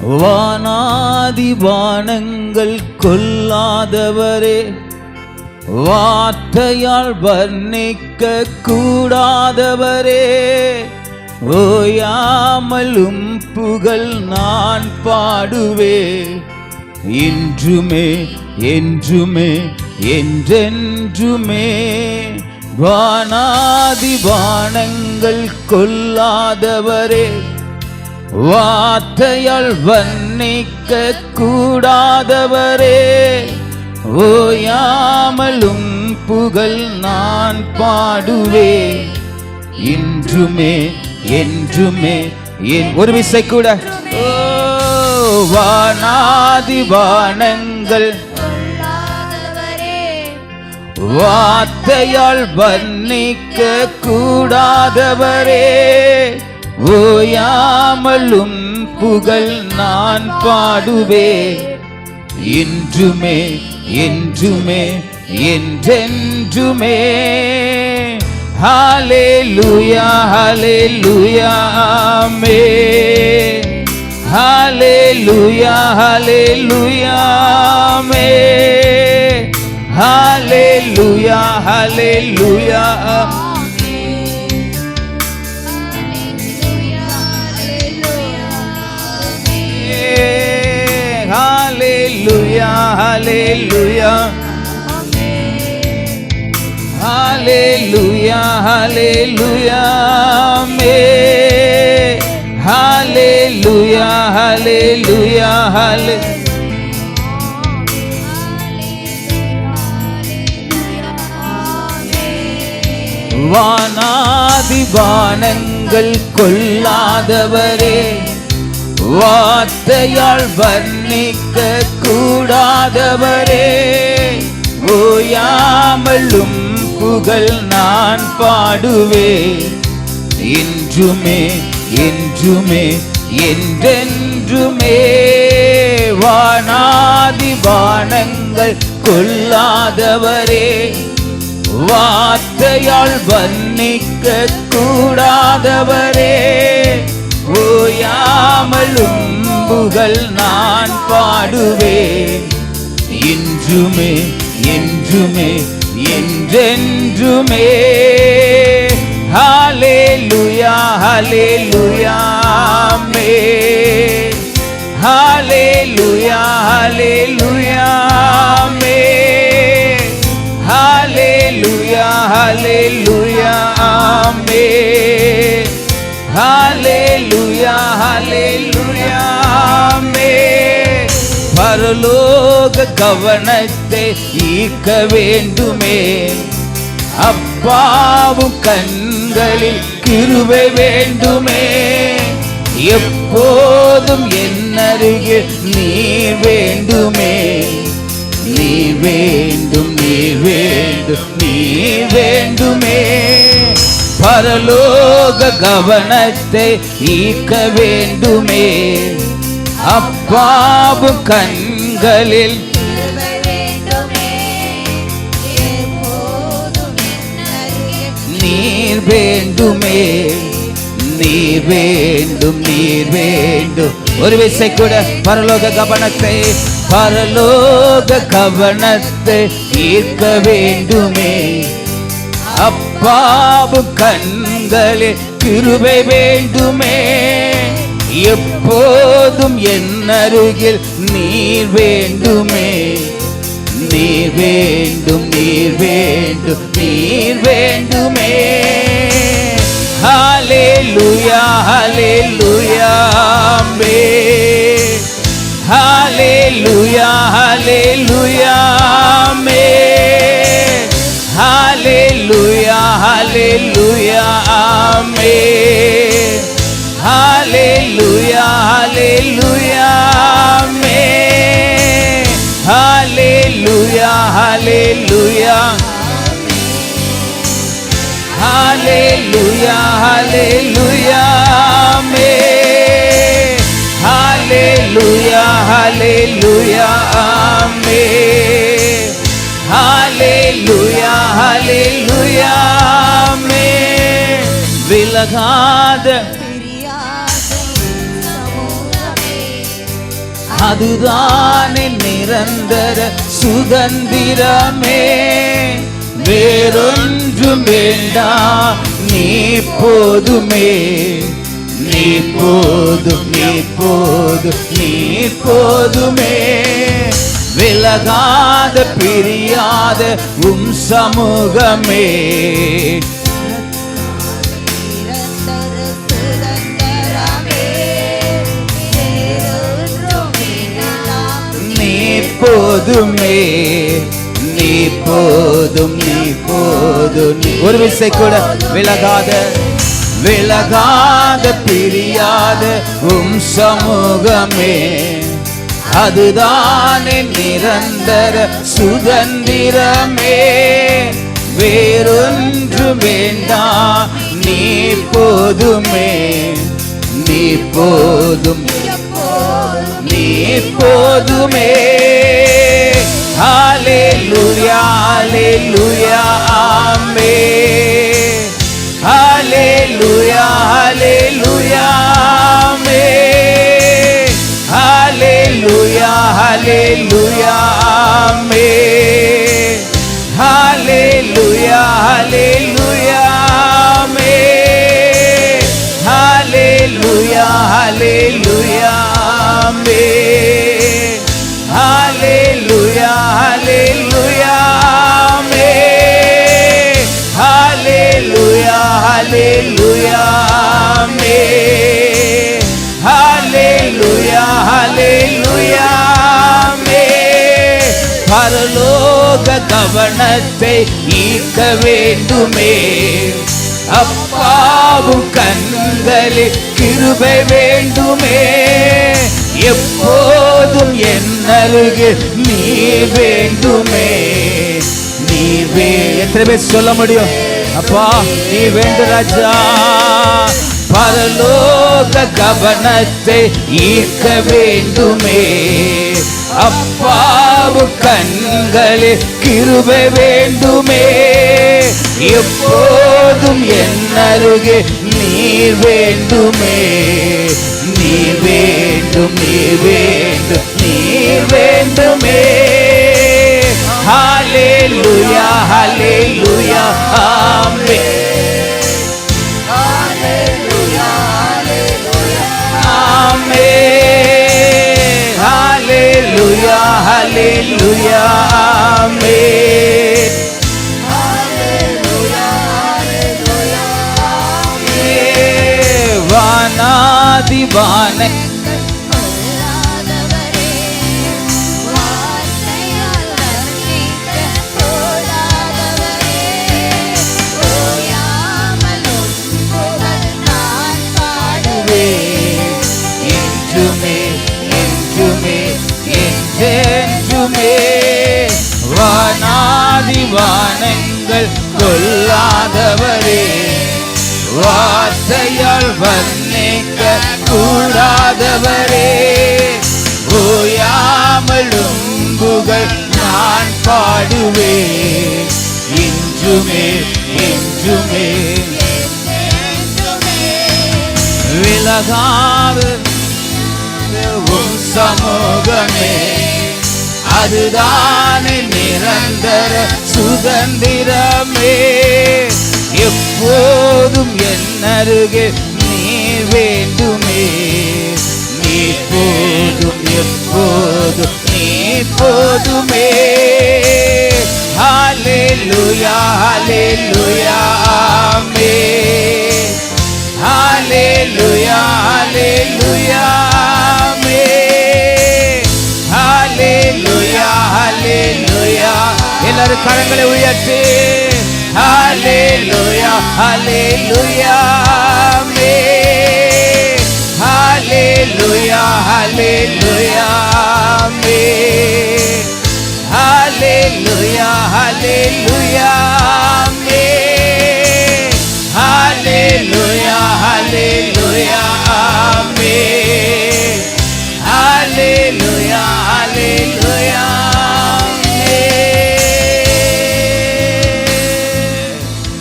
வானாதி வானங்கள் கொல்லாதவரே, வார்த்தையால் வர்ணிக்க கூடாதவரே, ஓயாமலும் புகழ் நான் பாடுவே, இன்றுமே என்றுமே என்றென்றுமே. வானாதி வானங்கள் கொல்லாதவரே, வார்த்தையால் வர்ணிக்க கூடாதவரே, ஓயாமலும் புகழ் நான் பாடுவே, இன்றுமே என்றுமே. ஒரு விசை கூட. ஓ வானாதி வானங்கள் வார்த்தையால் வர்ணிக்க கூடாதவரே, ஓயாமலும் புகழ் நான் பாடுவே, இன்றுமே என்றுமே என்றென்றுமே. ஹல்லேலூயா ஹல்லேலூயா ஆமென். ஹல்லேலூயா ஹல்லேலூயா ஆமென். ஹல்லேலூயா ஹல்லேலூயா Hallelujah, hallelujah, hallelujah, hallelujah, hallelujah, hallelujah, hallelujah. வானாதி வானங்கள் கொல்லாதவரே, வார்த்தையால் வர்ணிக்க கூடாதவரே, ஓயாமலும் புகழ் நான் பாடுவே, இன்றுமே என்றுமே என்றென்றுமே. வானாதி வானங்கள் கொல்லாதவரே, வார்த்தையால் வர்ணிக்க கூடாதவரே, ஓயாமலும் புகழ் நான் பாடுவேன், இன்றுமே என்றுமே என்றென்றுமே. ஹல்லேலூயா ஹல்லேலூயா ஆமென். ஹல்லேலூயா ஹல்லேலூயா ஆமென். ஹல்லேலூயா ஹல்லேலூயா ஆமென். ஹல்லேலூயா ஹல்லேலூயா ஆமென். பரலோக கவனத்தை ஈர்க்க வேண்டுமே, அப்பாவும் கண்களில் கிருபை வேண்டுமே, எப்போதும் என்னருகில் நீர் வேண்டுமே, நீர் வேண்டும் நீர் வேண்டும் நீர் வேண்டுமே. பரலோக கவனத்தை ஈர்க்க வேண்டுமே, அப்பாவும் கண்களில் நீர் வேண்டுமே, நீர் வேண்டும் நீர் வேண்டும். ஒரு விசை கூட. பரலோக கவனத்தை ஈர்க்க வேண்டுமே, அப்பாவும் கண்களில் கிருபை வேண்டுமே, எப்போதும் என் அருகில் நீர் வேண்டுமே, நீர் வேண்டும் நீர் வேண்டும் நீர் வேண்டுமே. ஹல்லேலூயா ஹல்லேலூயா ஆமென். ஹல்லேலூயா ஹல்லேலூயா ஆமென். ஹல்லேலூயா ஹல்லேலூயா ஆமென். ஹல்லேலூயா ஹல்லேலூயா ஆமென். ஹல்லேலூயா ஹல்லேலூயா ஹல்லேலூயா ஹல்லேலூயா ஆமென். ஹல்லேலூயா ஹல்லேலூயா ஆமென். ஹல்லேலூயா ஹல்லேலூயா ஆமென். விலகாத அதுதானே நிரந்தர சுதந்திரமே. வேறொன்றும் வேண்டாம், நீ போதுமே. நீ போதும், நீ போதும், நீ போதுமே. விலகாத பிரியாத உம் சமூகமே. நீ போதுமே, நீ போதும், நீ போதும். ஒரு விசை கூட விலகாத விலகாத பிரியாத உம் சமூகமே. அதுதானே நிரந்தர சுதந்திரமே. வேறொன்று வேண்டாம், நீ போதுமே. நீ போதும், நீ போதுமே. ஹல்லேலூயா, ஹல்லேலூயா, ஆமென். ஹல்லேலூயா, ஹல்லேலூயா, ஆமென். ஹல்லேலூயா, ஹல்லேலூயா, ஆமென். ஹல்லேலூயா, ஹல்லேலூயா, ஆமென். ஹல்லேலூயா, ஹல்லேலூயா, ஆமென். ஹல்லேலூயா, ஹல்லேலூயா, ஆமென். ஹல்லேலூயா, ஹல்லேலூயா, ஆமென். ஹல்லேலூயா, ஹல்லேலூயா, ஆமென். பரலோக கவனத்தை ஈர்க்க வேண்டுமே. அப்பாவும் கண்களில் கிருபை வேண்டுமே. எப்போதும் என் அருகில் நீ வேண்டுமே. நீ எத்தனை பேர் சொல்ல முடியும்? அப்பா நீ வேண்டு ராஜா. பரலோக கவனத்தை ஈர்க்க வேண்டுமே. அப்பாவு கண்களில் கிருபை வேண்டுமே. எப்போதும் என் அருகே நீர் வேண்டுமே. நீ வேண்டும், நீ வேண்டும், நீ வேண்டுமே. ஹல்லேலூயா, ஹல்லேலூயா, ஆமென். ஹல்லேலூயா, ஹல்லேலூயா, ஆமென். ஹல்லேலூயா, ஹல்லேலூயா, ஆமென். ஹல்லேலூயா, ஹல்லேலூயா, ஆமென். வானாதி வானை வானாதி வானங்கள் கொள்ளாதவரே. வார்த்தையால் வர்ணிக்க கூடாதவரே. ஓயாமலும் புகழ் நான் பாடுவேன். இன்றுமே என்றுமே விலகாத உம் சமூகமே. அதுதானே நிரந்தர சுதந்திரமே. எப்போதும் என் அருகே நீ வேண்டுமே. நீ போதும், எப்போதும் நீ போதுமே. ஹல்லேலூயா, ஹல்லேலூயா, ஆமென். ஹல்லேலூயா, ஹல்லேலூயா, ஆமென். ஹல்லேலூயா, ஹல்லேலூயா. எல்லாரும் கரங்களை உயர்த்தி ஹல்லேலூயா, ஹல்லேலூயா, ஆமென். ஹல்லேலூயா, ஹல்லேலூயா, ஆமென். ஹல்லேலூயா, ஹல்லேலூயா.